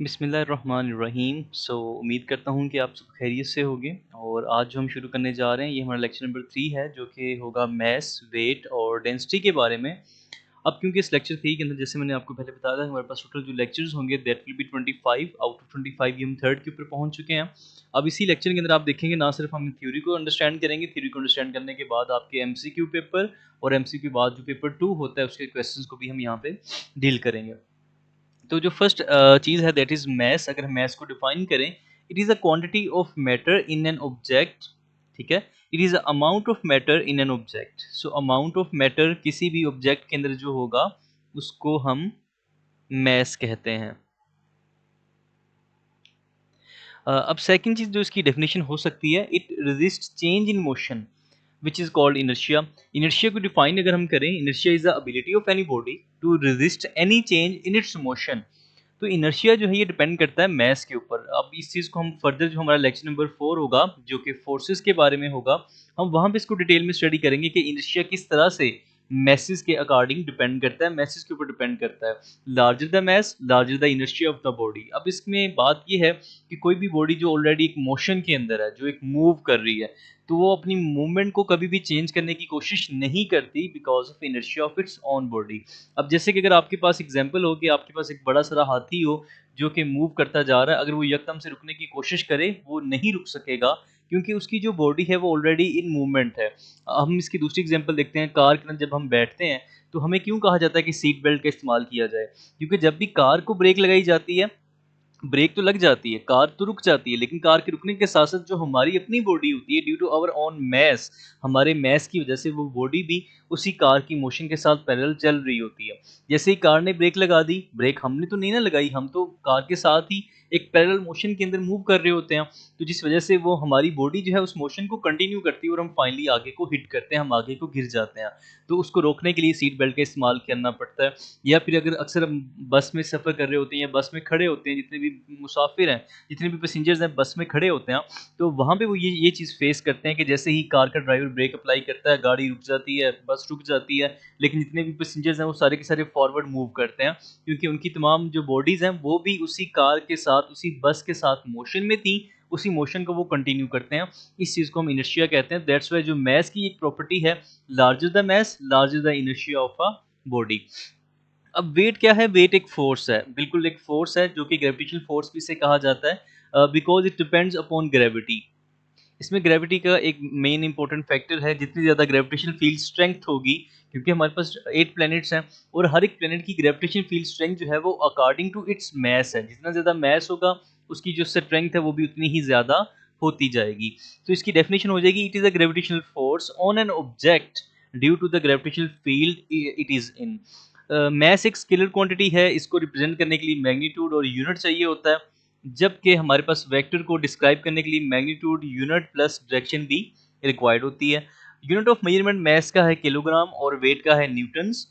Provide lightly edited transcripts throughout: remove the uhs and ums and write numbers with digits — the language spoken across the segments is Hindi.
बिस्मिल्लाहिर्रहमानिर्रहीम। उम्मीद करता हूँ कि आप सब खैरियत से होंगे। और आज जो हम शुरू करने जा रहे हैं ये हमारा लेक्चर नंबर 3 है, जो कि होगा मैस, वेट और डेंसिटी के बारे में। अब क्योंकि इस लेक्चर 3 के अंदर, जैसे मैंने आपको पहले बताया था, हमारे पास टोटल जो लेक्चर्स होंगे that will be 25। Out of 25 ये हम थर्ड के ऊपर पहुँच चुके हैं। अब इसी लेक्चर के अंदर आप देखेंगे ना सिर्फ हम थ्योरी को अंडरस्टैंड करेंगे, थ्योरी को अंडरस्टैंड करने के बाद आपके MCQ पेपर और MCQ के बाद जो पेपर 2 होता है उसके क्वेश्चंस को भी हम यहाँ पे डील करेंगे। तो जो फर्स्ट चीज़ है दैट इज़ मैस। अगर मैस को डिफाइन करें, it is a quantity of matter in an object. ठीक है, it is a amount of matter in an object. So amount of matter किसी भी ऑब्जेक्ट के अंदर जो होगा उसको हम मैस कहते हैं। अब सेकंड चीज़ जो इसकी डेफिनेशन हो सकती है, it resist change in motion which is called inertia. Inertia को डिफाइन अगर हम करें, inertia is the ability of any body to resist any change in its motion. तो इनर्शिया जो है ये डिपेंड करता है मैस के ऊपर। अब इस चीज़ को हम फर्दर, जो हमारा लेक्चर नंबर 4 होगा जो कि फोर्सेस के बारे में होगा, हम वहाँ पे इसको डिटेल में स्टडी करेंगे कि इनर्शिया किस तरह से मैसेज के अकॉर्डिंग डिपेंड करता है, मैसेज के ऊपर डिपेंड करता है। Larger the mass, larger the inertia of the body. अब इसमें बात ये है कि कोई भी बॉडी जो ऑलरेडी एक मोशन के अंदर है, जो एक मूव कर रही है, तो वो अपनी मूवमेंट को कभी भी चेंज करने की कोशिश नहीं करती because of inertia of its own body. अब जैसे कि अगर आपके पास एग्जांपल हो कि आपके पास एक बड़ा सारा हाथी हो जो कि मूव करता जा रहा है, अगर वो यकदम से रुकने की कोशिश करे वो नहीं रुक सकेगा, क्योंकि उसकी जो बॉडी है वो ऑलरेडी इन मूवमेंट है। हम इसकी दूसरी एग्जांपल देखते हैं, कार के अंदर जब हम बैठते हैं तो हमें क्यों कहा जाता है कि सीट बेल्ट का इस्तेमाल किया जाए? क्योंकि जब भी कार को ब्रेक लगाई जाती है, ब्रेक तो लग जाती है, कार तो रुक जाती है, लेकिन कार के रुकने के साथ-साथ जो हमारी अपनी बॉडी होती है, due to our own mass, हमारे मैस की वजह से वो बॉडी भी उसी कार की मोशन के साथ पैरेलल चल रही होती है। जैसे ही कार ने ब्रेक लगा दी, ब्रेक हमने तो नहीं ना लगाई, हम तो कार के साथ ही एक पैरेलल मोशन के अंदर मूव कर रहे होते हैं। तो जिस वजह से वो हमारी बॉडी जो है उस मोशन को कंटिन्यू करती है और हम फाइनली आगे को हिट करते हैं, हम आगे को गिर जाते हैं। तो उसको रोकने के लिए सीट बेल्ट का इस्तेमाल करना पड़ता है। या फिर अगर अक्सर हम बस में सफ़र कर रहे होते हैं या बस में खड़े होते हैं, जितने भी मुसाफिर हैं, जितने भी पैसेंजर्स हैं बस में खड़े होते हैं, तो वहाँ पे वो ये चीज़ फेस करते हैं कि जैसे ही कार का ड्राइवर ब्रेक अप्लाई करता है, गाड़ी रुक जाती है, बस रुक जाती है, लेकिन जितने भी पैसेंजर्स हैं वो सारे के सारे फॉरवर्ड मूव करते हैं, क्योंकि उनकी तमाम जो बॉडीज़ हैं वो भी उसी कार के साथ, उसी बस के साथ मोशन में थी, उसी मोशन को वो कंटिन्यू करते हैं। इस चीज़ को हम इनर्शिया कहते हैं। दैट्स व्हाई जो मैस की एक प्रॉपर्टी है, larger the mass, larger the inertia of a body. अब वेट क्या है? वेट एक फोर्स है, बिल्कुल एक फोर्स है, जो कि ग्रेविटेशनल फोर्स भी इसे कहा जाता है, because it depends upon gravity. इसमें ग्रेविटी का एक मेन इंपॉर्टेंट फैक्टर है। जितनी ज़्यादा ग्रेविटेशनल फील्ड स्ट्रेंथ होगी, क्योंकि हमारे पास 8 प्लैनेट्स हैं और हर एक प्लैनेट की ग्रेविटेशनल फील्ड स्ट्रेंथ जो है वो अकॉर्डिंग टू इट्स मैस है। जितना ज़्यादा मैस होगा, उसकी जो स्ट्रेंथ है वो भी उतनी ही ज़्यादा होती जाएगी। तो इसकी डेफिनेशन हो जाएगी, it is a gravitational force on an object due to the gravitational field it is in. Mass एक स्केलर क्वांटिटी है, इसको रिप्रेजेंट करने के लिए मैग्नीट्यूड और यूनिट चाहिए होता है, जबकि हमारे पास वेक्टर को डिस्क्राइब करने के लिए मैग्नीट्यूड, यूनिट प्लस डायरेक्शन भी रिक्वायर्ड होती है। यूनिट ऑफ मेजरमेंट मैस का है किलोग्राम और वेट का है न्यूटन्स।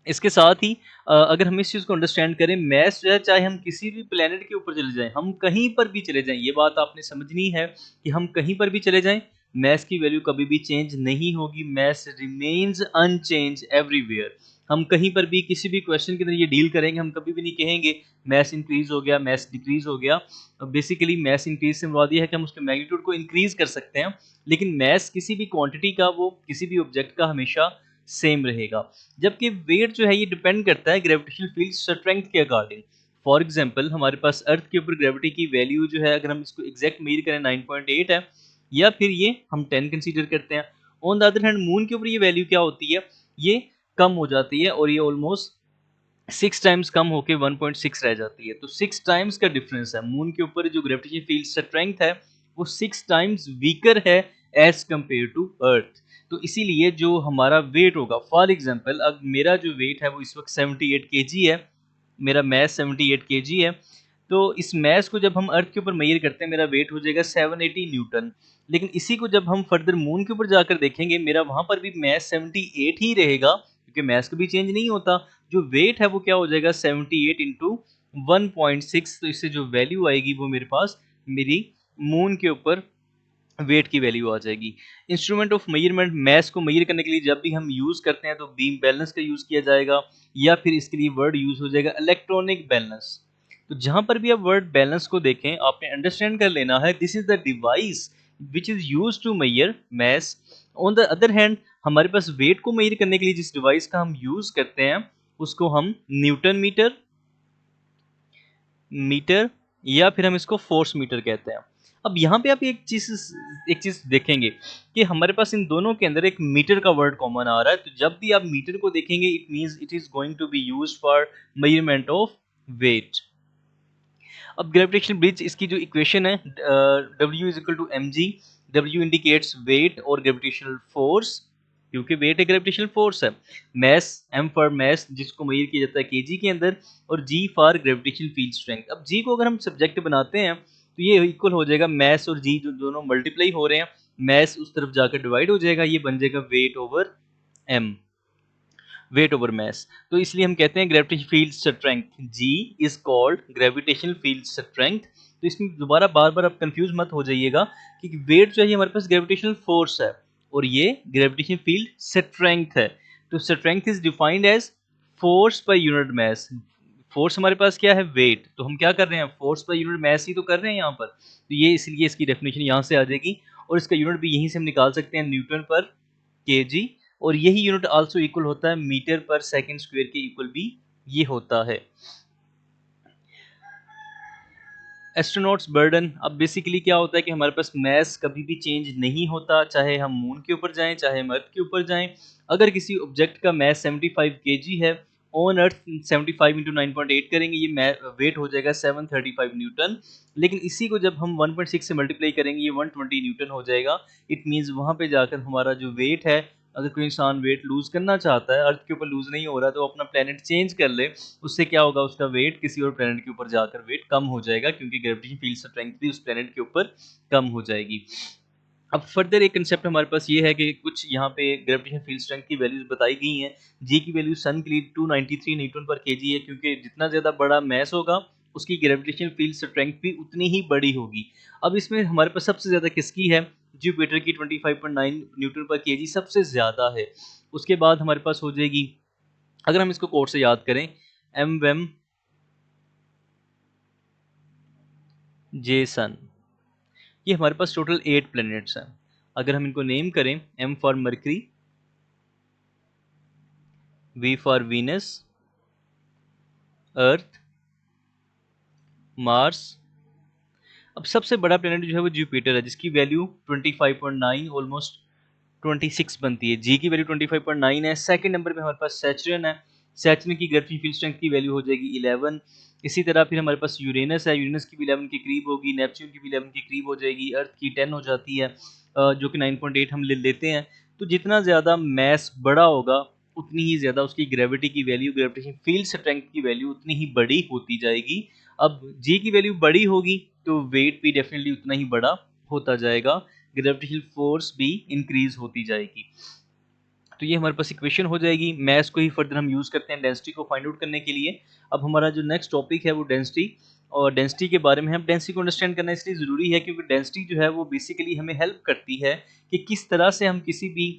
इसके साथ ही अगर हम इस चीज़ को अंडरस्टैंड करें, मैस जो है, चाहे हम किसी भी प्लेनेट के ऊपर चले जाएं, हम कहीं पर भी चले जाएं, ये बात आपने समझनी है कि हम कहीं पर भी चले जाएं, मैस की वैल्यू कभी भी चेंज नहीं होगी। Mass remains unchange everywhere. हम कहीं पर भी किसी भी क्वेश्चन के अंदर ये डील करेंगे, हम कभी भी नहीं कहेंगे मैस इंक्रीज हो गया, मैस डिक्रीज हो गया। बेसिकली मैस इंक्रीज से मुराद ये है कि हम उसके मैग्नीट्यूड को इंक्रीज कर सकते हैं, लेकिन मैस किसी भी क्वांटिटी का, वो किसी भी ऑब्जेक्ट का हमेशा सेम रहेगा। जबकि वेट जो है ये डिपेंड करता है ग्रेविटेशनल फील्ड स्ट्रेंथ के अकॉर्डिंग। फॉर एग्जांपल, हमारे पास अर्थ के ऊपर ग्रेविटी की वैल्यू जो है, अगर हम इसको एग्जैक्ट मेजर करें 9.8 है, या फिर ये हम 10 कंसीडर करते हैं। On the other hand moon के ऊपर ये वैल्यू क्या होती है, ये कम हो जाती है और ये ऑलमोस्ट 6 टाइम्स कम होके 1.6 रह जाती है। तो 6 टाइम्स का डिफरेंस है। मून के ऊपर जो ग्रेविटेशनल फील्ड स्ट्रेंथ है वो 6 टाइम्स वीकर है एज कंपेयर टू अर्थ। तो इसीलिए जो हमारा वेट होगा, फॉर एग्जांपल अब मेरा जो वेट है वो इस वक्त 78 केजी है, मेरा मैस 78 केजी है। तो इस मैस को जब हम अर्थ के ऊपर मेजर करते हैं, मेरा वेट हो जाएगा 780 न्यूटन। लेकिन इसी को जब हम फर्दर मून के ऊपर जाकर देखेंगे, मेरा वहां पर भी मैस 78 ही रहेगा, क्योंकि मैस कभी चेंज नहीं होता। जो वेट है वो क्या हो जाएगा, 78 इंटू 1.6। तो इससे जो वैल्यू आएगी वो मेरे पास, मेरी मून के ऊपर वेट की वैल्यू आ जाएगी। इंस्ट्रूमेंट ऑफ मेजरमेंट, मैस को मेजर करने के लिए जब भी हम यूज़ करते हैं तो बीम बैलेंस का यूज़ किया जाएगा, या फिर इसके लिए वर्ड यूज़ हो जाएगा इलेक्ट्रॉनिक बैलेंस। तो जहाँ पर भी आप वर्ड बैलेंस को देखें, आपने अंडरस्टैंड कर लेना है this is the device which is use to measure mass. On the other hand हमारे पास वेट को मेजर करने के लिए जिस डिवाइस का हम यूज करते हैं उसको हम न्यूटन मीटर मीटर या फिर हम इसको फोर्स मीटर कहते हैं। अब यहाँ पे आप एक चीज देखेंगे कि हमारे पास इन दोनों के अंदर एक मीटर का वर्ड कॉमन आ रहा है। तो जब भी आप मीटर को देखेंगे it means it is going to be used for measurement of weight. अब ग्रेविटेशनल ब्रिज इसकी जो इक्वेशन है W is equal to m g. W indicates weight और ग्रेविटेशनल फोर्स, क्योंकि वेट एक ग्रेविटेशनल फोर्स है। मैस, M फॉर मैस जिसको मेजर किया जाता है केजी के अंदर, और G for gravitational field strength. अब G को अगर हम सब्जेक्ट बनाते हैं तो ये इक्वल हो जाएगा मैस और G जो दोनों मल्टीप्लाई हो रहे हैं, मैस उस तरफ जाकर डिवाइड हो जाएगा, ये बन जाएगा weight over M, weight over mass. तो इसलिए हम कहते हैं gravitational field strength G is called gravitational field strength. तो इसमें दोबारा बार बार आप कंफ्यूज मत हो जाइएगा कि वेट जो है हमारे पास ग्रेविटेशनल फोर्स है और ये ग्रेविटेशनल फील्ड स्ट्रेंथ है। तो strength is defined as force per unit mass. Force हमारे पास क्या है, वेट। तो हम क्या कर रहे हैं, फोर्स पर यूनिट मास ही तो कर रहे हैं यहाँ पर। तो ये इसलिए इसकी डेफिनेशन यहाँ से आ जाएगी, और इसका यूनिट भी यहीं से हम निकाल सकते हैं, न्यूटन पर केजी। और यही यूनिट आल्सो इक्वल होता है मीटर पर सेकंड स्क्वायर के इक्वल भी ये होता है। एस्ट्रोनॉट्स बर्डन, अब बेसिकली क्या होता है कि हमारे पास मास कभी भी चेंज नहीं होता, चाहे हम मून के ऊपर जाएं चाहे हम अर्थ के ऊपर जाएं। अगर किसी ऑब्जेक्ट का मास 75 केजी है, ऑन अर्थ 75 इंटू 9.8 करेंगे, ये वेट हो जाएगा 735 न्यूटन। लेकिन इसी को जब हम 1.6 से मल्टीप्लाई करेंगे ये 120 न्यूटन हो जाएगा। इट मीन्स वहाँ पे जाकर हमारा जो वेट है, अगर कोई इंसान वेट लूज करना चाहता है, अर्थ के ऊपर लूज नहीं हो रहा, तो अपना प्लेनेट चेंज कर ले, उससे क्या होगा, उसका वेट किसी और प्लेनेट के ऊपर जाकर वेट कम हो जाएगा, क्योंकि ग्रेविटेशन फील्ड स्ट्रेंथ भी उस प्लेनेट के ऊपर कम हो जाएगी। अब फर्दर एक कंसेप्ट हमारे पास ये है कि कुछ यहाँ पे ग्रेविटेशन फील्ड स्ट्रेंथ की वैल्यूज बताई गई हैं। जी की वैल्यू सन के लिए 293 न्यूटन पर केजी है, क्योंकि जितना ज़्यादा बड़ा मैस होगा उसकी ग्रेविटेशन फील्ड स्ट्रेंथ भी उतनी ही बड़ी होगी। अब इसमें हमारे पास सबसे ज़्यादा किसकी है, जुपिटर की 25.9 न्यूटन पर केजी सबसे ज़्यादा है। उसके बाद हमारे पास हो जाएगी, अगर हम इसको कोड से याद करें, एम वेम जे सन, ये हमारे पास टोटल 8 प्लैनेट्स हैं। अगर हम इनको नेम करें, M for Mercury, V for Venus, Earth, Mars. अब सबसे बड़ा प्लैनेट जो है वो जुपिटर है, जिसकी वैल्यू 25.9 ऑलमोस्ट 26 बनती है। जी की वैल्यू 25.9 है। सेकंड नंबर पे हमारे पास सैचरन है, सैचरन की ग्रेविटेशनल फील्ड स्ट्रेंथ की वैल्यू हो जाएगी 11। इसी तरह फिर हमारे पास यूरेनस है, यूरेनस की भी 11 के करीब होगी, नेपच्यून की भी 11 के करीब हो जाएगी, अर्थ की 10 हो जाती है, जो कि 9.8 हम ले लेते हैं। तो जितना ज़्यादा मैस बड़ा होगा उतनी ही ज़्यादा उसकी ग्रेविटी की वैल्यू, ग्रेविटेशन फील्ड स्ट्रेंथ की वैल्यू उतनी ही बड़ी होती जाएगी। अब जी की वैल्यू बड़ी होगी तो वेट भी डेफिनेटली उतना ही बड़ा होता जाएगा, ग्रेविटेशनल फोर्स भी इंक्रीज होती जाएगी। तो ये हमारे पास इक्वेशन हो जाएगी। मैथ्स को ही फर्दर हम यूज़ करते हैं डेंसिटी को फाइंड आउट करने के लिए। अब हमारा जो नेक्स्ट टॉपिक है वो डेंसिटी, और डेंसिटी के बारे में हम डेंसिटी को अंडरस्टैंड करना इसलिए ज़रूरी है क्योंकि डेंसिटी जो है वो बेसिकली हमें हेल्प करती है कि किस तरह से हम किसी भी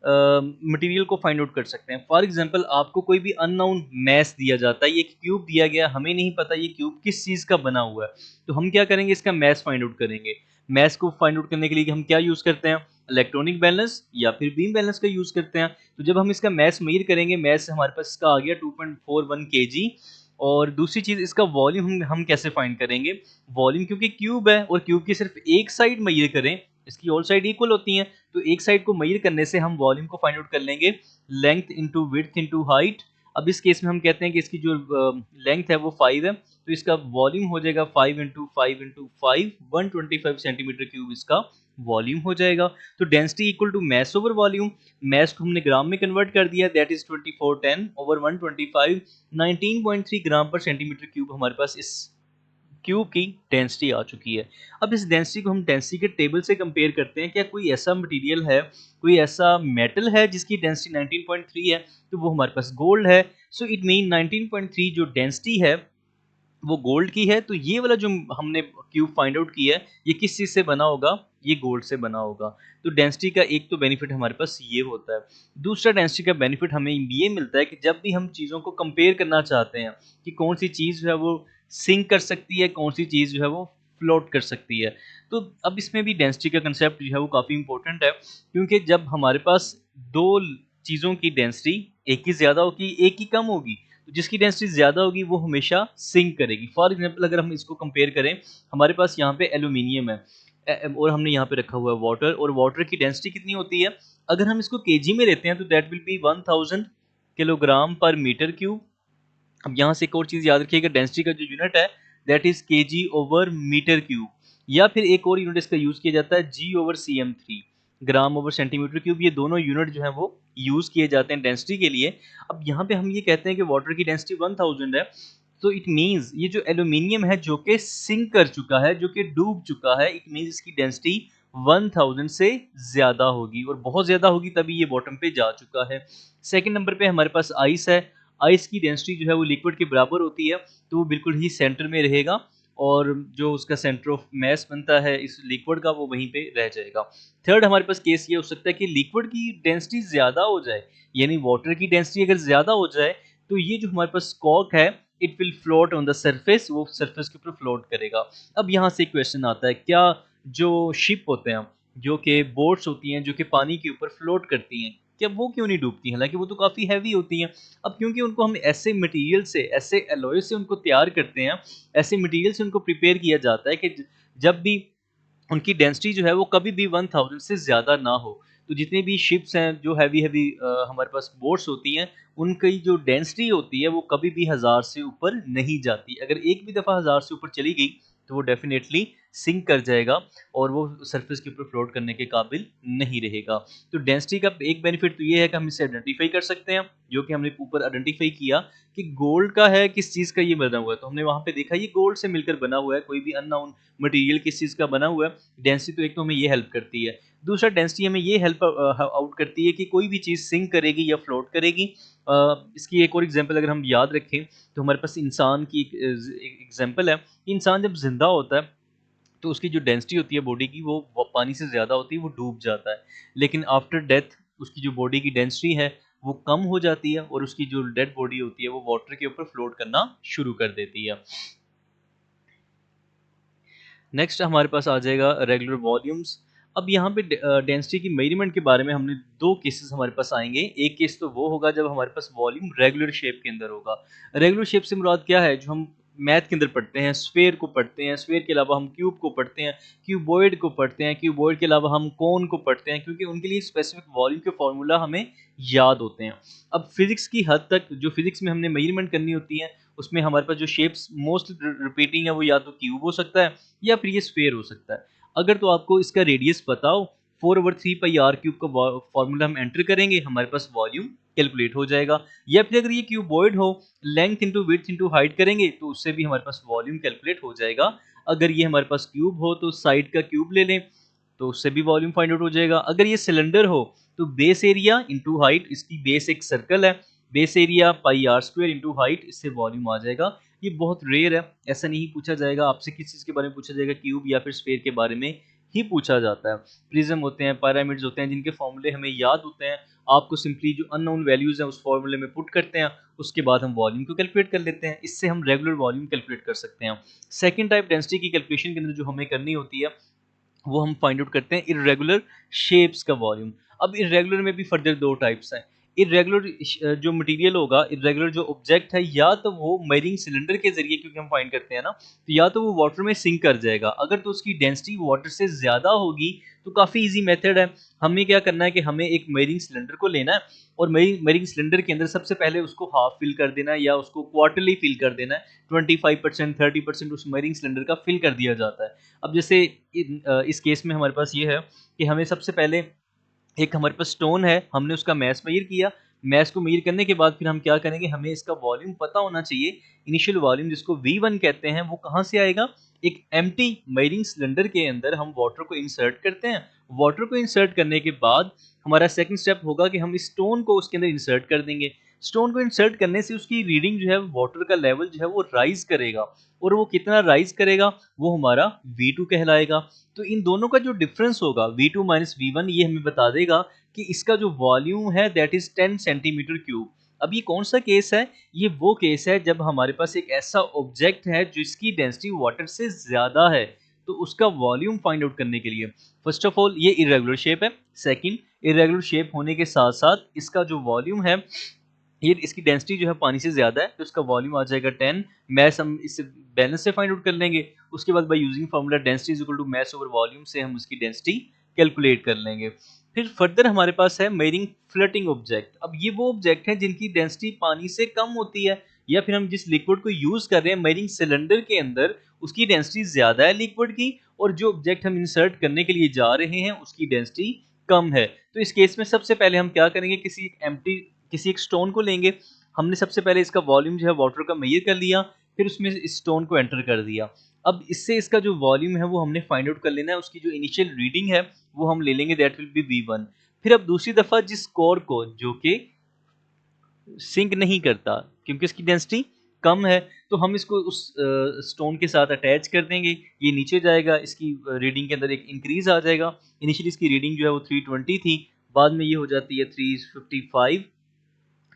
मटेरियल को फाइंड आउट कर सकते हैं। फॉर एग्जांपल, आपको कोई भी अननोन मैस दिया जाता है, ये क्यूब दिया गया, हमें नहीं पता ये क्यूब किस चीज़ का बना हुआ है, तो हम क्या करेंगे, इसका मैस फाइंड आउट करेंगे। मैस को फाइंड आउट करने के लिए हम क्या यूज़ करते हैं, इलेक्ट्रॉनिक बैलेंस या फिर बीम बैलेंस का यूज़ करते हैं। तो जब हम इसका मैस मेजर करेंगे, मैस हमारे पास इसका आ गया 2.41 केजी। और दूसरी चीज़, इसका वॉल्यूम हम कैसे फाइंड करेंगे, वॉल्यूम क्योंकि क्यूब है और क्यूब की सिर्फ एक साइड मेजर करें, इसकी ऑल साइड इक्वल होती हैं, तो एक साइड को मेजर करने से हम वॉल्यूम को फाइंड आउट कर लेंगे, length into width into height. अब इस केस में हम कहते हैं कि इसकी जो लेंथ है वो 5 है, तो इसका वॉल्यूम हो जाएगा 5 इंटू 5 इंटू 5, 125 सेंटीमीटर क्यूब इसका वॉल्यूम हो जाएगा। तो density equal to mass over volume, mass को हमने ग्राम में कन्वर्ट कर दिया, दैट इज 2410 ओवर 125, 19.3 ग्राम पर सेंटीमीटर क्यूब हमारे पास इस क्यूब की डेंसिटी आ चुकी है। अब इस डेंसिटी को हम डेंसिटी के टेबल से कंपेयर करते हैं, क्या कोई ऐसा मटेरियल है, कोई ऐसा मेटल है जिसकी डेंसिटी 19.3 है, तो वो हमारे पास गोल्ड है। सो इट मीन 19.3 जो डेंसिटी है वो गोल्ड की है। तो ये वाला जो हमने क्यूब फाइंड आउट किया है ये किस चीज़ से बना होगा, ये गोल्ड से बना होगा। तो डेंसिटी का एक तो बेनिफिट हमारे पास ये होता है। दूसरा डेंसिटी का बेनिफिट हमें ये मिलता है कि जब भी हम चीज़ों को कंपेयर करना चाहते हैं कि कौन सी चीज़ है वो सिंक कर सकती है, कौन सी चीज़ जो है वो फ्लोट कर सकती है। तो अब इसमें भी डेंसिटी का कंसेप्ट जो है वो काफ़ी इंपॉर्टेंट है, क्योंकि जब हमारे पास 2 चीज़ों की डेंसिटी, एक की ज़्यादा होगी, एक की कम होगी, तो जिसकी डेंसिटी ज़्यादा होगी वो हमेशा सिंक करेगी। फॉर एग्ज़ाम्पल अगर हम इसको कंपेयर करें, हमारे पास यहाँ पे एल्यूमीनियम है और हमने यहाँ पे रखा हुआ है वाटर, और वाटर की डेंसिटी कितनी होती है? अगर हम इसको केजी में लेते हैं तो that will be 1000 kilogram per metre cube. अब यहाँ से एक और चीज़ याद रखिएगा, डेंसिटी का जो यूनिट है that is KG over metre cube, या फिर एक और यूनिट इसका यूज किया जाता है जी ओवर cm3, ग्राम ओवर सेंटीमीटर क्यूब। ये दोनों यूनिट जो है वो यूज किए जाते हैं डेंसिटी के लिए। अब यहाँ पे हम ये कहते हैं कि वाटर की डेंसिटी 1000 है, तो इट मींस ये जो एल्यूमिनियम है जो कि सिंक कर चुका है, जो कि डूब चुका है, इट मींस इसकी डेंसिटी 1000 से ज्यादा होगी, और बहुत ज्यादा होगी तभी ये बॉटम पे जा चुका है। सेकंड नंबर पे हमारे पास आइस है। आइस की डेंसिटी जो है वो लिक्विड के बराबर होती है, तो वो बिल्कुल ही सेंटर में रहेगा, और जो उसका सेंटर ऑफ मैस बनता है इस लिक्विड का वो वहीं पे रह जाएगा। थर्ड हमारे पास केस ये हो सकता है कि लिक्विड की डेंसिटी ज़्यादा हो जाए, यानी वाटर की डेंसिटी अगर ज़्यादा हो जाए तो ये जो हमारे पास कॉक है it will float on the surface, वो सरफेस के ऊपर फ्लोट करेगा। अब यहाँ से क्वेश्चन आता है, क्या जो शिप होते हैं, जो कि बोट्स होती हैं, जो कि पानी के ऊपर फ्लोट करती हैं, क्या वो क्यों नहीं डूबती हैं? हालांकि वो तो काफ़ी हैवी होती हैं। अब क्योंकि उनको हम ऐसे मटेरियल से, ऐसे एलॉय से उनको तैयार करते हैं, ऐसे मटेरियल से उनको प्रिपेयर किया जाता है कि जब भी उनकी डेंसिटी जो है वो कभी भी 1000 से ज़्यादा ना हो। तो जितनी भी शिप्स हैं, जो हैवी हैवी हमारे पास बोट्स होती हैं, उनकी जो डेंसिटी होती है वो कभी भी 1000 से ऊपर नहीं जाती। अगर एक भी दफ़ा 1000 से ऊपर चली गई तो वो डेफिनेटली सिंक कर जाएगा और वो सरफेस के ऊपर फ्लोट करने के काबिल नहीं रहेगा। तो डेंसिटी का एक बेनिफिट तो ये है कि हम इसे आइडेंटिफाई कर सकते हैं, जो कि हमने ऊपर आइडेंटिफाई किया कि गोल्ड का है, किस चीज़ का ये बना हुआ है, तो हमने वहाँ पे देखा ये गोल्ड से मिलकर बना हुआ है, कोई भी अननोन मटेरियल किस चीज़ का बना हुआ है। डेंसिटी तो एक तो हमें ये हेल्प करती है, दूसरा डेंसिटी हमें ये हेल्प आउट करती है कि कोई भी चीज़ सिंक करेगी या फ्लोट करेगी। इसकी एक और एग्जांपल अगर हम याद रखें तो हमारे पास इंसान की एक एग्जांपल है। इंसान जब जिंदा होता है तो उसकी जो डेंसिटी होती है बॉडी की वो पानी से ज़्यादा होती है, वो डूब जाता है। लेकिन आफ्टर डेथ उसकी जो बॉडी की डेंसिटी है वो कम हो जाती है, और उसकी जो डेड बॉडी होती है वो वाटर के ऊपर फ्लोट करना शुरू कर देती है। नेक्स्ट हमारे पास आ जाएगा रेगुलर वॉल्यूम्स। अब यहाँ पे डेंसिटी की मेजरमेंट के बारे में हमने दो केसेस हमारे पास आएंगे। एक केस तो वो होगा जब हमारे पास वॉल्यूम रेगुलर शेप के अंदर होगा। रेगुलर शेप से मुराद क्या है? जो हम मैथ के अंदर पढ़ते हैं, स्फेयर को पढ़ते हैं, स्फेयर के अलावा हम क्यूब को पढ़ते हैं, क्यूबॉइड को पढ़ते हैं, क्यूबॉइड के अलावा हम कोन को पढ़ते हैं, क्योंकि उनके लिए स्पेसिफिक वॉल्यूम के फॉर्मूला हमें याद होते हैं। अब फिजिक्स की हद तक जो फिजिक्स में हमने मेजरमेंट करनी होती है, उसमें हमारे पास जो शेप्स मोस्ट रिपीटिंग है वो या तो क्यूब हो सकता है या फिर ये स्फेयर हो सकता है। अगर तो आपको इसका रेडियस पता हो, 4/3 πr³ का फॉर्मूला हम एंटर करेंगे, हमारे पास वॉल्यूम कैलकुलेट हो जाएगा। या फिर अगर ये क्यूबॉइड हो, length into width into height करेंगे तो उससे भी हमारे पास वॉल्यूम कैलकुलेट हो जाएगा। अगर ये हमारे पास क्यूब हो तो साइड का क्यूब ले लें, तो उससे भी वॉल्यूम फाइंड आउट हो जाएगा। अगर ये सिलेंडर हो तो बेस एरिया इंटू हाइट, इसकी बेस एक सर्कल है, base area πr² into height, इससे वॉल्यूम आ जाएगा। ये बहुत रेयर है, ऐसा नहीं पूछा जाएगा आपसे। किस चीज़ के बारे में पूछा जाएगा? क्यूब या फिर स्फेयर के बारे में ही पूछा जाता है। प्रिज्म होते हैं, पिरामिड्स होते हैं, जिनके फॉर्मूले हमें याद होते हैं। आपको सिंपली जो अननोन वैल्यूज हैं उस फॉर्मूले में पुट करते हैं, उसके बाद हम वॉल्यूम को कैलकुलेट कर लेते हैं। इससे हम रेगुलर वॉल्यूम कैलकुलेट कर सकते हैं। सेकंड टाइप डेंसिटी की कैलकुलेशन के अंदर जो हमें करनी होती है वो हम फाइंड आउट करते हैं इर्रेगुलर शेप्स का वॉल्यूम। अब इर्रेगुलर में भी फर्दर दो टाइप्स हैं। इर्रेगुलर जो मटेरियल होगा, इर्रेगुलर जो ऑब्जेक्ट है, या तो वो मैरिंग सिलेंडर के जरिए, क्योंकि हम फाइंड करते हैं ना, तो या तो वो वाटर में सिंक कर जाएगा। अगर तो उसकी डेंसिटी वाटर से ज़्यादा होगी तो काफ़ी इजी मेथड है। हमें क्या करना है कि हमें एक मैरिंग सिलेंडर को लेना है, और मैरिंग सिलेंडर के अंदर सबसे पहले उसको हाफ फिल कर देना है या उसको क्वार्टरली फिल कर देना है। 25% 30% उस मैरिंग सिलेंडर का फिल कर दिया जाता है। अब जैसे इस केस में हमारे पास ये है कि हमें सबसे पहले एक हमारे पास स्टोन है, हमने उसका मैस मेजर किया। मैस को मेजर करने के बाद फिर हम क्या करेंगे, हमें इसका वॉल्यूम पता होना चाहिए। इनिशियल वॉल्यूम जिसको V1 कहते हैं, वो कहाँ से आएगा? एक एम्प्टी मेजरिंग सिलेंडर के अंदर हम वाटर को इंसर्ट करते हैं। वाटर को इंसर्ट करने के बाद हमारा सेकंड स्टेप होगा कि हम इस स्टोन को उसके अंदर इंसर्ट कर देंगे। स्टोन को इंसर्ट करने से उसकी रीडिंग जो है, वाटर का लेवल जो है वो राइज करेगा, और वो कितना राइज करेगा वो हमारा V2 कहलाएगा। तो इन दोनों का जो डिफरेंस होगा V2 माइनस V1, ये हमें बता देगा कि इसका जो वॉल्यूम है दैट इज 10 सेंटीमीटर क्यूब। अब ये कौन सा केस है? ये वो केस है जब हमारे पास एक ऐसा ऑब्जेक्ट है जिसकी डेंसिटी वाटर से ज़्यादा है, तो उसका वॉल्यूम फाइंड आउट करने के लिए फर्स्ट ऑफ ऑल ये इरेगुलर शेप है, सेकंड इरेगुलर शेप होने के साथ-साथ इसका जो वॉल्यूम है, ये इसकी डेंसिटी जो है पानी से ज़्यादा है, तो इसका वॉल्यूम आ जाएगा 10। मैस हम इससे बैलेंस से फाइंड आउट कर लेंगे। उसके बाद by using formula density is equal to mass over volume से हम उसकी डेंसिटी कैलकुलेट कर लेंगे। फिर फर्दर हमारे पास है मेरिंग फ्लोटिंग ऑब्जेक्ट। अब ये वो ऑब्जेक्ट है जिनकी डेंसिटी पानी से कम होती है, या फिर हम जिस लिक्विड को यूज कर रहे हैं मेरिंग सिलेंडर के अंदर, उसकी डेंसिटी ज्यादा है लिक्विड की, और जो ऑब्जेक्ट हम इंसर्ट करने के लिए जा रहे हैं उसकी डेंसिटी कम है। तो इस केस में सबसे पहले हम क्या करेंगे, किसी एक स्टोन को लेंगे। हमने सबसे पहले इसका वॉल्यूम जो है वाटर का मेजर कर लिया, फिर उसमें इस स्टोन को एंटर कर दिया। अब इससे इसका जो वॉल्यूम है वो हमने फाइंड आउट कर लेना है, उसकी जो इनिशियल रीडिंग है वो हम ले लेंगे, दैट विल बी V1। फिर अब दूसरी दफा जिस कोर को जो कि सिंक नहीं करता क्योंकि इसकी डेंसिटी कम है, तो हम इसको उस स्टोन के साथ अटैच कर देंगे। ये नीचे जाएगा, इसकी रीडिंग के अंदर एक इंक्रीज आ जाएगा। इनिशियली इसकी रीडिंग जो है वो 320 थी, बाद में ये हो जाती है 355।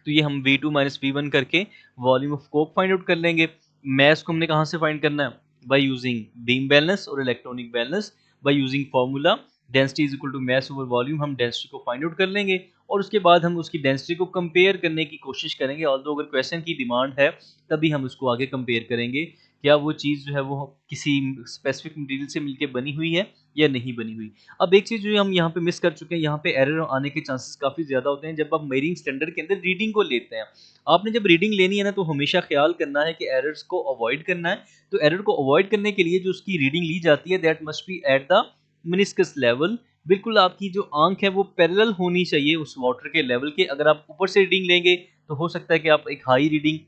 तो ये हम V2 माइनस V1 करके volume of Coke find out कर लेंगे। मैस को हमने कहाँ से फाइंड करना है? बाय यूजिंग बीम बैलेंस और electronic balance. By using formula density is equal to mass over volume हम डेंसिटी को फाइंड आउट कर लेंगे, और उसके बाद हम उसकी डेंसिटी को कंपेयर करने की कोशिश करेंगे। ऑल्दो अगर क्वेश्चन की डिमांड है तभी हम उसको आगे कंपेयर करेंगे, क्या वो चीज़ जो है वो किसी स्पेसिफिक मटेरियल से मिलके बनी हुई है या नहीं बनी हुई। अब एक चीज़ जो हम यहाँ पे मिस कर चुके हैं, यहाँ पे एरर आने के चांसेस काफ़ी ज़्यादा होते हैं जब आप मेजरिंग स्टैंडर्ड के अंदर रीडिंग को लेते हैं। आपने जब रीडिंग लेनी है ना, तो हमेशा ख्याल करना है कि एरर्स को अवॉइड करना है। तो एरर को अवॉइड करने के लिए जो उसकी रीडिंग ली जाती है, that must be at the meniscus level. बिल्कुल आपकी जो आंख है वो पैरेलल होनी चाहिए उस वाटर के लेवल के। अगर आप ऊपर से रीडिंग लेंगे तो हो सकता है कि आप एक हाई रीडिंग,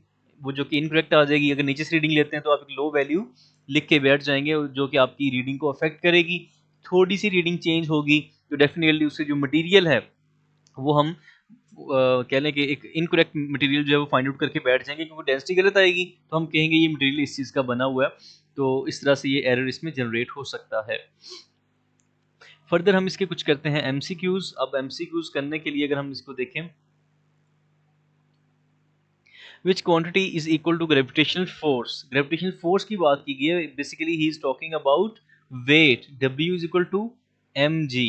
वो जो कि इनकरेक्ट आ जाएगी। अगर नीचे से रीडिंग लेते हैं तो आप एक लो वैल्यू लिख के बैठ जाएंगे, जो कि आपकी रीडिंग को अफेक्ट करेगी। थोड़ी सी रीडिंग चेंज होगी तो डेफिनेटली उससे जो मटेरियल है वो हम कह लें कि एक इनकरेक्ट मटेरियल जो है वो फाइंड आउट करके बैठ जाएंगे, क्योंकि डेंसिटी गलत आएगी तो हम कहेंगे ये मटेरियल इस चीज़ का बना हुआ है। तो इस तरह से ये एरर इसमें जनरेट हो सकता है। फर्दर हम इसके कुछ करते हैं एमसीक्यूज। अब एमसीक्यूज करने के लिए अगर हम इसको देखें, which quantity is equal to gravitational force. Gravitational force की बात की गई है, basically he is talking about weight. W is equal to mg।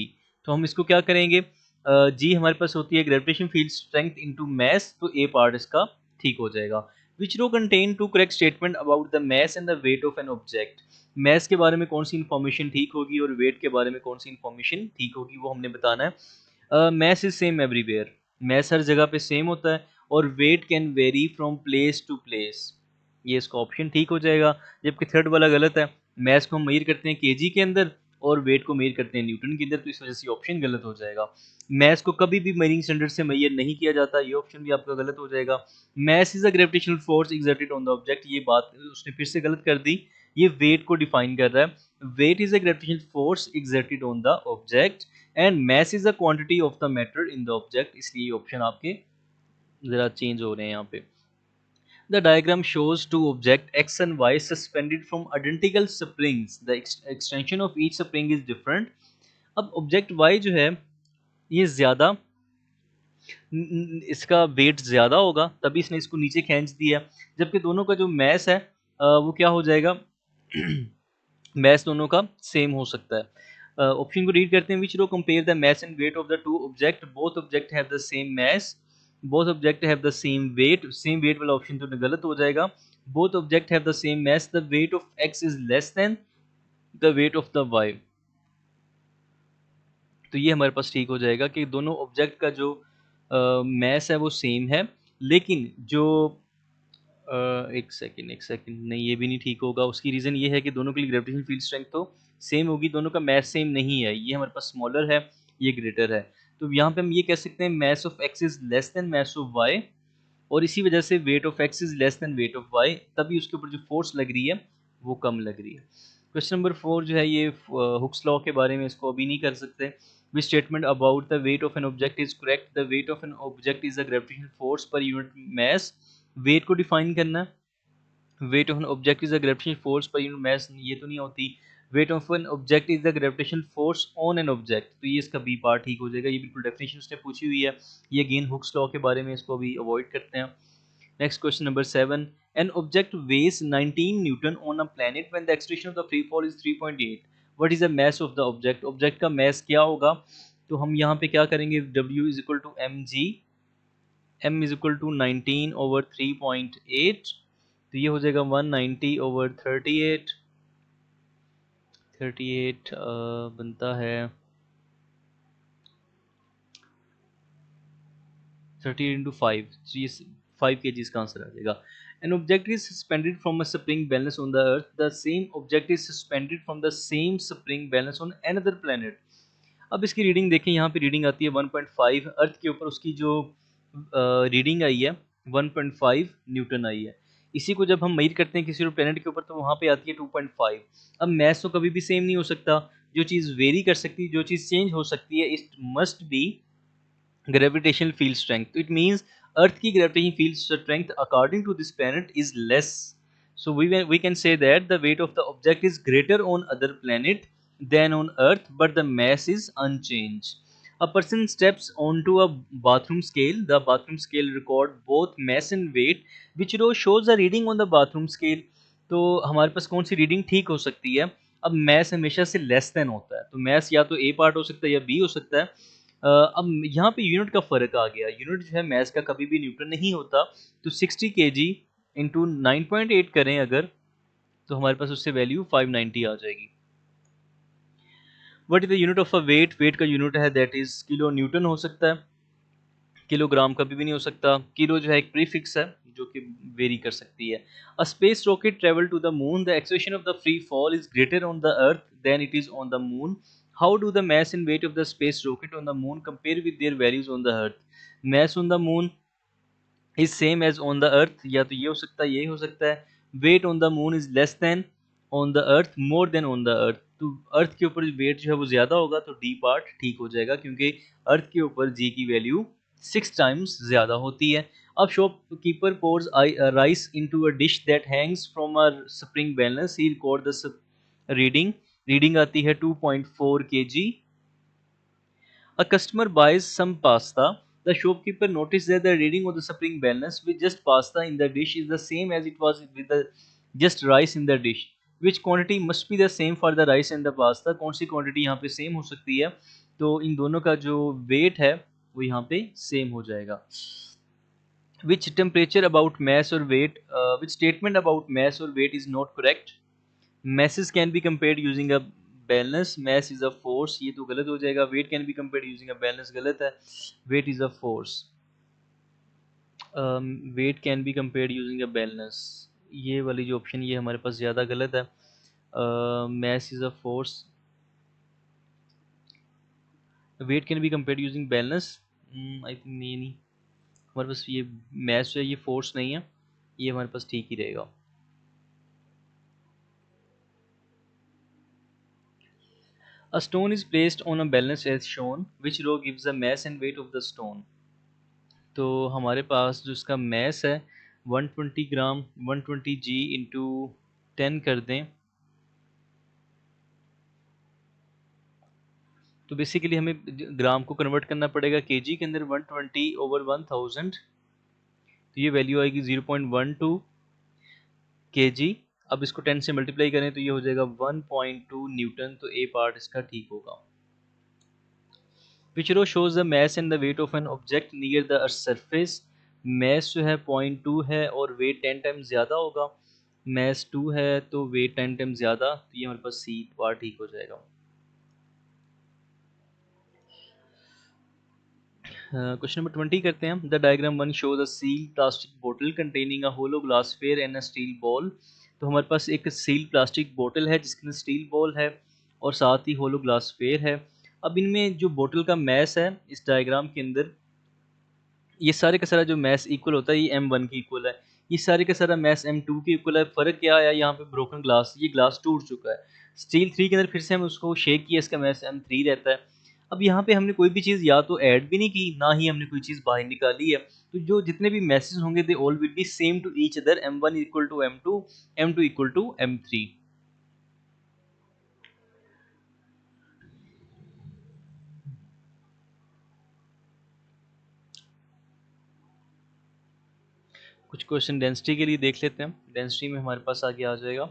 तो हम इसको क्या करेंगे, जी हमारे पास होती है gravitation field strength into mass, तो ए पार्ट इसका ठीक हो जाएगा। Which row contain two correct statement about the mass and the weight of an object. Mass के बारे में कौन सी इन्फॉर्मेशन ठीक होगी और वेट के बारे में कौन सी इन्फॉर्मेशन ठीक होगी, वो हमने बताना है। Mass is same everywhere, mass हर जगह पे सेम होता है, और weight can vary from place to place, ये इसका ऑप्शन ठीक हो जाएगा। जबकि थर्ड वाला गलत है, मैस को हम मेजर करते हैं केजी के अंदर और वेट को मेजर करते हैं न्यूटन के अंदर, तो इस वजह से ऑप्शन गलत हो जाएगा। मैस को कभी भी मेजरिंग स्टैंडर्ड से मेजर नहीं किया जाता, ये ऑप्शन भी आपका गलत हो जाएगा। Mass is a gravitational force exerted on the object, ये बात उसने फिर से गलत कर दी, ये वेट को डिफाइन कर रहा है। Weight is a gravitational force exerted on the object and mass is a quantity of the matter in the object, इसलिए ऑप्शन आपके जरा चेंज हो रहे हैं यहाँ पे। The diagram shows two objects X and Y suspended from identical springs. The extension of each spring is different. अब ऑब्जेक्ट Y जो है ये ज्यादा, इसका वेट ज्यादा होगा तभी इसने इसको नीचे खींच दिया, जबकि दोनों का जो मैस है वो क्या हो जाएगा मैस दोनों का सेम हो सकता है। ऑप्शन को रीड करते हैं, which row compare the mass and weight of the two object, both object have the same mass, both object have the same weight वाला ऑप्शन तो गलत हो जाएगा। Both object have the same mass, the weight of X is less than the weight of the Y, तो ये हमारे पास ठीक हो जाएगा कि दोनों ऑब्जेक्ट का जो मैस है वो सेम है, लेकिन जो एक सेकंड नहीं, ये भी नहीं ठीक होगा। उसकी रीज़न ये है कि दोनों के लिए ग्रेविटेशन फील्ड स्ट्रेंथ तो सेम होगी, दोनों का मैस सेम नहीं है, ये हमारे पास स्मॉलर है, ये ग्रेटर है। तो यहाँ पे हम ये कह सकते हैं mass of X is less than mass of Y, और इसी वजह से weight of X is less than weight of Y, तभी उसके ऊपर जो फोर्स लग रही है वो कम लग रही है। क्वेश्चन नंबर 4 जो है ये हुक्स लॉ के बारे में, इसको अभी नहीं कर सकते। Which statement about the weight of an object is correct, the weight of an object is a gravitational force per unit mass. Weight को डिफाइन करना है, weight of an object is a gravitational force per unit mass, ये तो नहीं होती। Weight of an object is the gravitational force on an object, तो ये इसका बी पार्ट ठीक हो जाएगा, ये बिल्कुल डेफिनेशन उसने पूछी हुई है, ये अगेन हुक्स लॉ के बारे में, इसको अभी अवॉइड करते हैं। Next question number 7, an object weighs 19 newton on a planet when the acceleration of the free fall is 3.8, what is the mass of the object, object का मास क्या होगा, तो हम यहाँ पे क्या करेंगे, W is equal to m g, m is equal to 19 over 3.8, तो ये हो जाएगा 190 ओवर 38, 38 बनता है 30 इंटू 5, तो ये 5 kg इसका आंसर आ जाएगा। N object is suspended from a spring balance on the earth, the same object is suspended from the same spring balance on another planet. अब इसकी रीडिंग देखें, यहाँ पे रीडिंग आती है 1.5, अर्थ के ऊपर उसकी जो रीडिंग आई है 1.5 न्यूटन आई है। इसी को जब हम मेजर करते हैं किसी प्लेनेट के ऊपर तो वहाँ पे आती है 2.5। अब मैथ तो कभी भी सेम नहीं हो सकता, जो चीज़ वेरी कर सकती है, जो चीज़ चेंज हो सकती है, it must be gravitational field strength. It means earth की gravitational field strength according to this planet is less, so we can say that the weight of the object is greater on other planet than on earth, but the mass is unchanged. A person steps onto a bathroom scale, the bathroom scale record both mass and weight, which row shows the reading on the bathroom scale. तो हमारे पास कौन सी रीडिंग ठीक हो सकती है, अब मैस हमेशा से लेस देन होता है, तो मैस या तो ए पार्ट हो सकता है या बी हो सकता है। अब यहाँ पे यूनिट का फ़र्क आ गया, यूनिट जो है मैथ्स का कभी भी न्यूटन नहीं होता, तो 60 kg इंटू 9.8 करें अगर, तो हमारे पास उससे वैल्यू 590 आ जाएगी। What is the unit of a weight, weight का यूनिट है दैट इज किलो न्यूटन हो सकता है, किलोग्राम कभी भी नहीं हो सकता, किलो जो है एक प्रीफिक्स है जो कि वेरी कर सकती है। A space rocket travel to the moon, the acceleration of the free fall is greater on the earth than it is on the moon, how do the mass and weight of the space rocket on the moon compare with their values on the earth? mass on the moon is same as on the earth, या तो ये हो सकता है ये हो सकता है, weight on the moon is less than on the earth more than on the earth, तो अर्थ के ऊपर वेट जो है वो ज्यादा होगा, तो डी पार्ट ठीक हो जाएगा क्योंकि अर्थ के ऊपर जी की वैल्यू 6 टाइम्स ज्यादा होती है। अब shopkeeper pours rice into a dish that hangs from a spring balance, he record the reading, reading आती है 2.4 kg। A customer buys some pasta. The shopkeeper noticed that the reading of the spring balance with just pasta in the dish is the same as it was with the just rice in the dish. Which quantity must be the same for the rice and the pasta? कौन सी quantity यहाँ पे same हो सकती है? तो इन दोनों का जो weight है वो यहाँ पे same हो जाएगा। Which temperature about mass or weight? Which statement about mass or weight is not correct? Masses can be compared using a balance, mass is a force, ये तो गलत हो जाएगा। weight can be compared using a balance गलत है, weight is a force। weight can be compared using a balance, ये वाली जो ऑप्शन ये हमारे पास ज़्यादा गलत है। mass is a force, weight can be compared using balance, I think नहीं, हमारे पास ये mass जो है ये force नहीं है, ये हमारे पास ठीक ही रहेगा। A stone is placed on a balance as shown, which row gives the mass and weight of the stone? तो हमारे पास जो इसका मैस है 120 ग्राम 120 जी इंटू 10 कर दें, तो बेसिकली हमें ग्राम को कन्वर्ट करना पड़ेगा केजी के अंदर, 120 ओवर 1000, तो ये वैल्यू आएगी 0.12 केजी। अब इसको 10 से मल्टीप्लाई करें तो ये हो जाएगा 1.2 न्यूटन, तो ए पार्ट इसका ठीक होगा। Which row shows the mass and the weight of an object near the earth's surface? mass जो है 0.2 है और weight 10 टाइम्स ज़्यादा होगा, mass 2 है तो weight 10 टाइम्स ज़्यादा, तो ये हमारे पास सी पार्ट ठीक हो जाएगा। क्वेश्चन नंबर 20 करते हैं। The diagram 1 shows a seal plastic बोतल containing a hollow glass sphere and a steel ball, तो हमारे पास एक सील प्लास्टिक बोतल है जिसके अंदर स्टील बॉल है और साथ ही होलो ग्लास स्फीयर है। अब इनमें जो बोतल का मैस है इस डायग्राम के अंदर, ये सारे का सारा जो मैस इक्वल होता है ये m1 की इक्वल है, ये सारे का सारा मैस m2 के इक्वल है। फ़र्क क्या आया यहाँ पे, ब्रोकन ग्लास, ये ग्लास टूट चुका है। स्टील 3 के अंदर फिर से हम उसको शेक किया, इसका मैस m3 रहता है। अब यहाँ पे हमने कोई भी चीज़ या तो ऐड भी नहीं की, ना ही हमने कोई चीज़ बाहर निकाली है, तो जो जितने भी मैसेज होंगे they all will be same to each other, m1 equal to m2, m2 equal to m3। कुछ क्वेश्चन डेंसिटी के लिए देख लेते हैं। डेंसिटी में हमारे पास आगे आ जाएगा,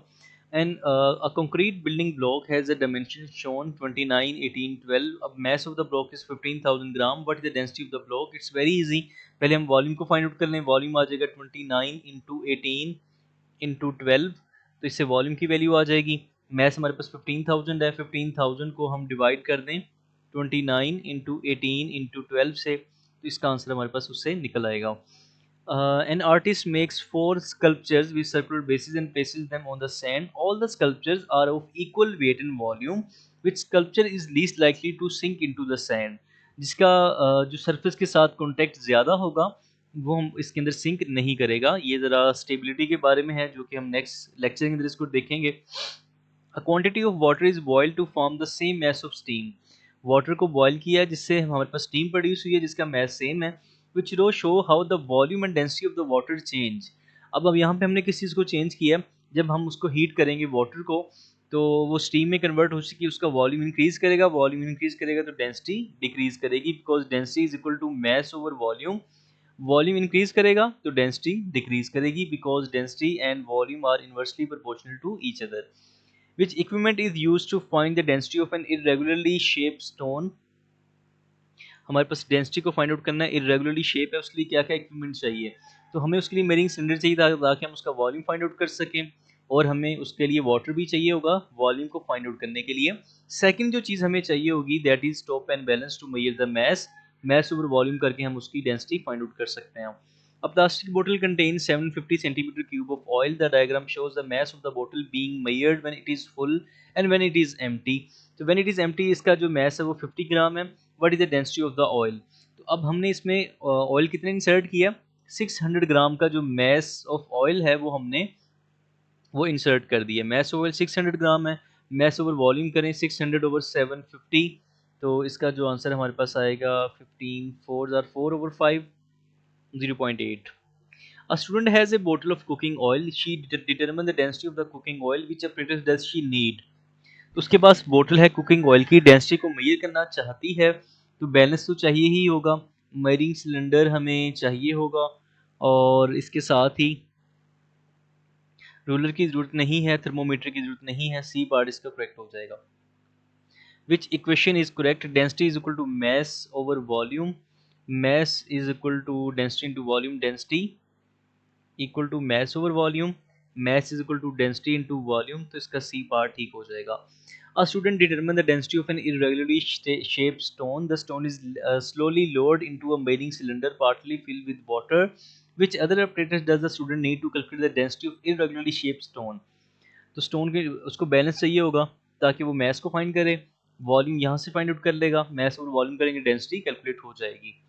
and a concrete building block has a dimension shown 29, 18, 12। अब मास of the block is 15,000 gram, what is the density of the block? It's very easy, पहले हम वॉल्यूम को फाइंड आउट कर लें। वॉल्यूम आ जाएगा 29 इंटू 18 इंटू 12, तो इससे वॉल्यूम की वैल्यू आ जाएगी। मैस हमारे पास 15,000 है, 15,000 को हम डिवाइड कर दें 29 इंटू 18 इंटू 12 से, तो इसका आंसर हमारे पास उससे निकल आएगा। An artist makes 4 sculptures with circular bases and places them on the sand. All the sculptures are of equal weight and volume. Which sculpture is least likely to sink into the sand? जिसका जो सरफेस के साथ कॉन्टेक्ट ज़्यादा होगा वो हम इसके अंदर सिंक नहीं करेगा। ये ज़रा स्टेबिलिटी के बारे में है जो कि हम नेक्स्ट लेक्चर के अंदर इसको देखेंगे। A quantity of water is boiled to form the same mass of steam. Water को बॉयल किया है जिससे हमारे पास स्टीम प्रोड्यूस हुई है जिसका मैस सेम है। Which row show how the volume and density of the water change. अब यहाँ पे हमने किस चीज़ को चेंज किया, जब हम उसको हीट करेंगे वाटर को तो वो स्टीम में कन्वर्ट हो सके, उसका वॉल्यूम इंक्रीज करेगा, वॉल्यूम इंक्रीज करेगा तो डेंसिटी डिक्रीज करेगी, because density is equal to mass over volume. Volume increase करेगा तो डेंसिटी डिक्रीज करेगी, because density and volume are inversely proportional to each other. Which equipment is used to find the density of an irregularly shaped stone? हमारे पास डेंसिटी को फाइंड आउट करना है, इरेगुलरली शेप है, उसके लिए क्या क्या इक्विपमेंट चाहिए? तो हमें उसके लिए मेजरिंग सिलेंडर चाहिए ताकि हम उसका वॉल्यूम फाइंड आउट कर सकें, और हमें उसके लिए वाटर भी चाहिए होगा वॉल्यूम को फाइंड आउट करने के लिए। सेकंड जो चीज़ हमें चाहिए होगी that is stop and balance to measure the mass. Mass over volume करके हम उसकी डेंसिटी फाइंड आउट कर सकते हैं। A plastic bottle contains 750 centimeter cube of oil. The diagram shows the mass of the bottle being measured when it is full and when it is empty. तो when it is empty इसका जो mass है वो 50 ग्राम है। What is the density of the oil? तो अब हमने इसमें ऑयल कितने इंसर्ट किया, 600 ग्राम का जो mass of oil है वो हमने वो इंसर्ट कर दिया। mass of oil 600 ग्राम है, mass over volume करें 600 over 750, तो इसका जो आंसर हमारे पास आएगा 15 4 are 4 over 5 0.8. A student has a bottle of cooking oil. She determine the density of the cooking oil. Which apparatus does she need? तो उसके पास बोतल है कुकिंग ऑयल की, डेंसिटी को मेजर करना चाहती है तो बैलेंस तो चाहिए ही होगा, मेजरिंग सिलेंडर हमें चाहिए होगा, और इसके साथ ही रूलर की जरूरत नहीं है, थर्मोमीटर की जरूरत नहीं है। सी पार्ट इसका करेक्ट हो जाएगा। Which equation is correct? Density is equal to mass over volume. Mass is equal to density into volume. Density equal to mass over volume, mass is equal to density into volume, तो इसका सी पार्ट ठीक हो जाएगा। A student determine the density of an irregularly shaped stone. The stone is slowly lowered into a measuring cylinder partly filled with water. Which other apparatus does the student need to calculate the density of irregularly shaped stone? तो स्टोन के उसको बैलेंस चाहिए होगा ताकि वो मैस को फाइंड करे, वॉल्यूम यहाँ से फाइंड आउट कर लेगा, मैस और वॉल्यूम करेंगे डेंसिटी कैलकुलेट हो जाएगी।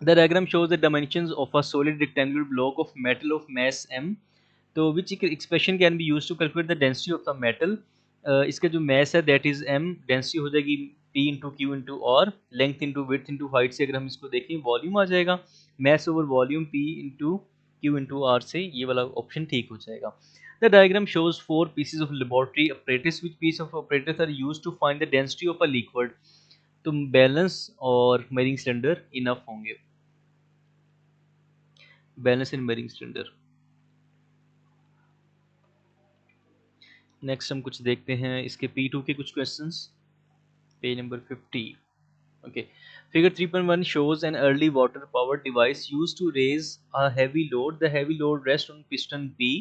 The diagram shows the dimensions of a solid rectangular block of metal of mass m. तो which expression can be used to calculate the density of the metal? इसका जो mass है that is m, density हो जाएगी p into q into r, length into width into height से अगर हम इसको देखें volume आ जाएगा, mass over volume p into q into r से ये वाला ऑप्शन ठीक हो जाएगा। The diagram shows 4 pieces of laboratory apparatus. Which piece of apparatus are used to find the density of a liquid? तो बैलेंस और मेजरिंग सिलेंडर इनफ होंगे, बैलेंस इन मेजरिंग सिलेंडर। नेक्स्ट हम कुछ देखते हैं इसके P2 के कुछ questions, page number 50। Okay, figure 3.1 shows an early water powered device used to raise a heavy load. The heavy load rests on piston P.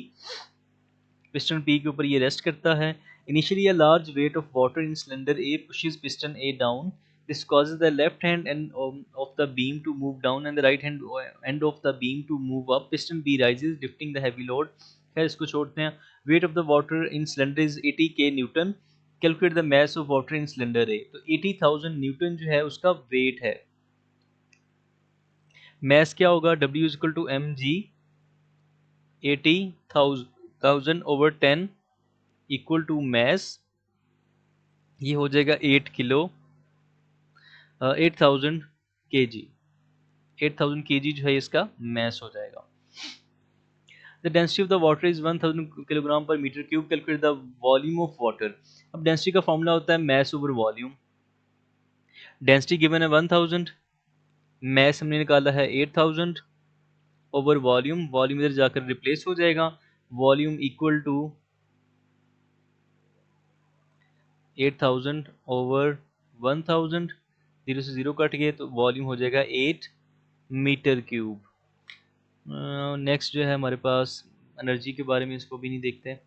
Piston P के ऊपर ये रेस्ट करता है। Initially a large weight of water in cylinder A pushes piston A down. This causes the left hand end of the beam to move down and the right hand end of the beam to move up. Piston B rises, lifting the heavy load. खैर इसको छोड़ते हैं। Weight of the water in cylinder is 80 k Newton. Calculate the mass of water in cylinder A. तो 80,000 न्यूटन जो है उसका वेट है। मैस क्या होगा? W is equal to mg, 80,000 over 10 equal to mass, ये हो जाएगा 8 किलो 8000 kg, 8000 kg जो है इसका मैस हो जाएगा। The density of the water is 1000 kilogram per metre cube. Calculate the volume of water. अब डेंसिटी का फॉर्मूला होता है mass over volume. Density given है 1000, मैस हमने निकाला है 8000, ओवर वॉल्यूम, वॉल्यूम इधर जाकर रिप्लेस हो जाएगा, volume equal to 8000 over 1000, zero से जीरो कट गए तो वॉल्यूम हो जाएगा 8 मीटर क्यूब। नेक्स्ट जो है हमारे पास एनर्जी के बारे में, इसको भी नहीं देखते।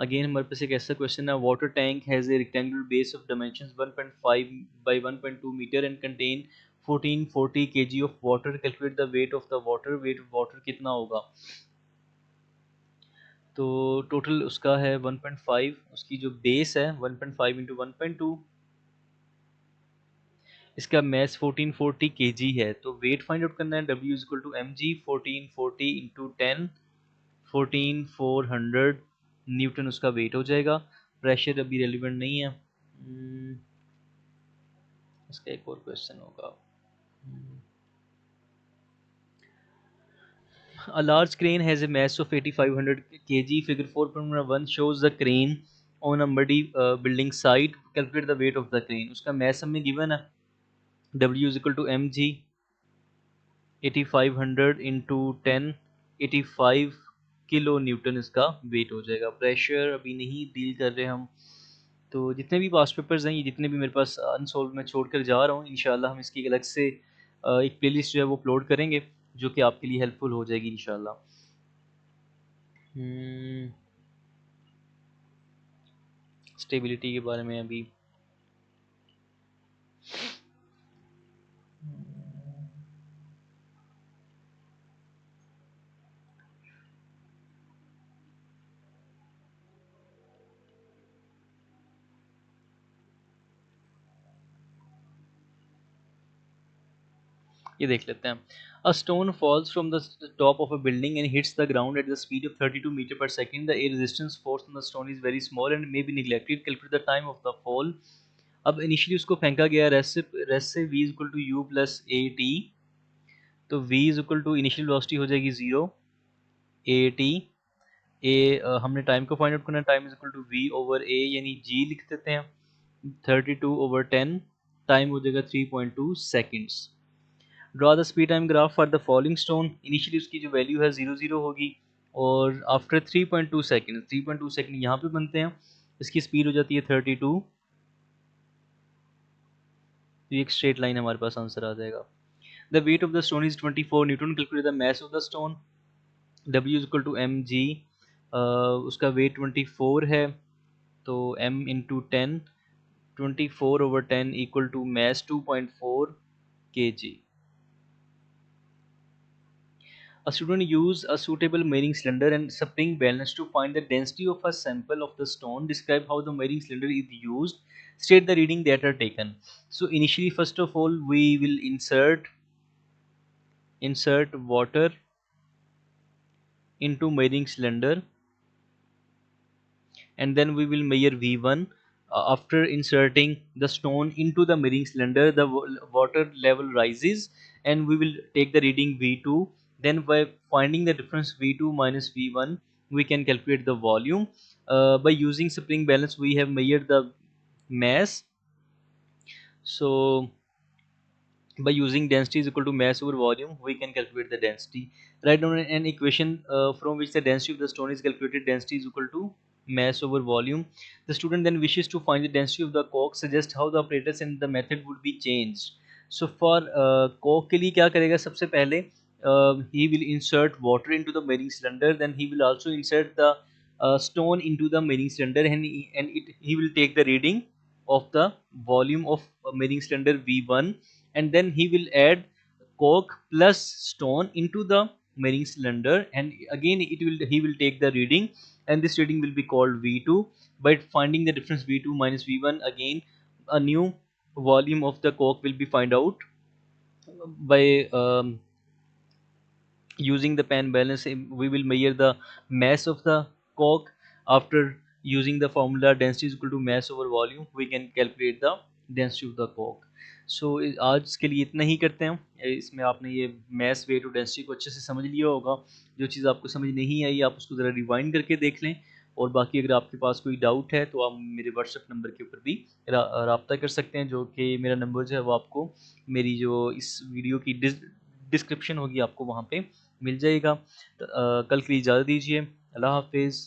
अगेन हमारे पास एक ऐसा क्वेश्चन है, water tank has a rectangular base of dimensions 1.5 by 1.2 metre and contain 1440 kg of water, calculate the weight of the water, weight of water कितना होगा। तो टोटल उसका है 1.5, उसकी जो बेस है 1.5 इंटू 1.2, इसका मैस 1440 kg है। तो वेट फाइंड आउट करना है, W is equal to m g 1440 into 10, 14400 newton उसका वेट हो जाएगा। प्रेशर अभी रेलिवेंट नहीं है। इसका एक और क्वेश्चन होगा। A large crane has a mass of 8500 kg. Figure 4.1 shows the crane on a muddy building site. Calculate the weight of the crane. उसका mass हमें given है, W is equal to mg 8500 into 10, 85 kilo Newton इसका वेट हो जाएगा। प्रेशर अभी नहीं डील कर रहे हम। तो जितने भी पास्ट पेपर्स हैं, ये जितने भी मेरे पास अनसॉल्व मैं छोड़ कर जा रहा हूँ, इंशाल्लाह हम इसकी एक अलग से एक प्लेलिस्ट जो है वो अपलोड करेंगे, जो कि आपके लिए हेल्पफुल हो जाएगी इंशाल्लाह। स्टेबिलिटी के बारे में अभी ये देख लेते हैं। A stone falls from the top of a building and hits the ground at the speed of 32 metre per second. The air resistance force on the stone is very small and may be neglected. Calculate the time of the fall. अब इनिशियली उसको फेंका गया रेस्ट से v equal to u plus a t. तो v is equal to initial velocity हो जाएगी 0, ए टी, ए हमने टाइम को फाइंड आउट करना है, time is equal to v over a, यानी g लिख देते हैं, 32 ओवर 10, टाइम हो जाएगा 3.2 seconds. Draw the speed time graph for the following stone. Initially उसकी जो वैल्यू है 0 होगी, और आफ्टर 3.2 सेकेंड, 3.2 सेकेंड यहाँ पे बनते हैं, इसकी स्पीड हो जाती है 32। तो एक स्ट्रेट लाइन हमारे पास आंसर आ जाएगा। The weight of the stone is 24 newton. Calculate the mass of the stone. W is equal to m g, उसका वेट 24 है, तो m into 10, 24 over 10 equal to mass 2.4 kg। A student use a suitable measuring cylinder and spring balance to find the density of a sample of the stone. Describe how the measuring cylinder is used. State the reading that are taken. So initially, first of all, we will insert water into measuring cylinder, and then we will measure V1. After inserting the stone into the measuring cylinder, the water level rises and we will take the reading V2. Then by finding the difference V2 minus V1, we can calculate the volume. By using spring balance, we have measured the mass. So by using density is equal to mass over volume, we can calculate the density. Write down an equation from which the density of the stone is calculated. Density is equal to mass over volume. The student then wishes to find the density of the coke. Suggest how the apparatus and the method would be changed. So for coke के लिए क्या करेगा, सबसे पहले he will insert water into the measuring cylinder. Then he will also insert the stone into the measuring cylinder, and he will take the reading of the volume of measuring cylinder V1, and then he will add coke plus stone into the measuring cylinder, and again he will take the reading, and this reading will be called V2. By finding the difference V2 minus V1, again a new volume of the coke will be find out by using the pan balance. We will measure the mass of the coke. After using the formula density is equal to mass over volume, we can calculate the density of the coke. So आज के लिए इतना ही करते हैं। इसमें आपने ये mass weight और density को अच्छे से समझ लिया होगा। जो चीज़ आपको समझ नहीं आई, आप उसको ज़रा रिवाइंड करके देख लें, और बाकी अगर आपके पास कोई डाउट है तो आप मेरे व्हाट्सएप नंबर के ऊपर भी रब्ता कर सकते हैं, जो कि मेरा नंबर जो है वो आपको मेरी जो इस वीडियो की डिस्क्रिप्शन होगी आपको वहाँ पे मिल जाएगा। कल के लिए इजाज़त दीजिए। अल्लाह हाफ़िज़।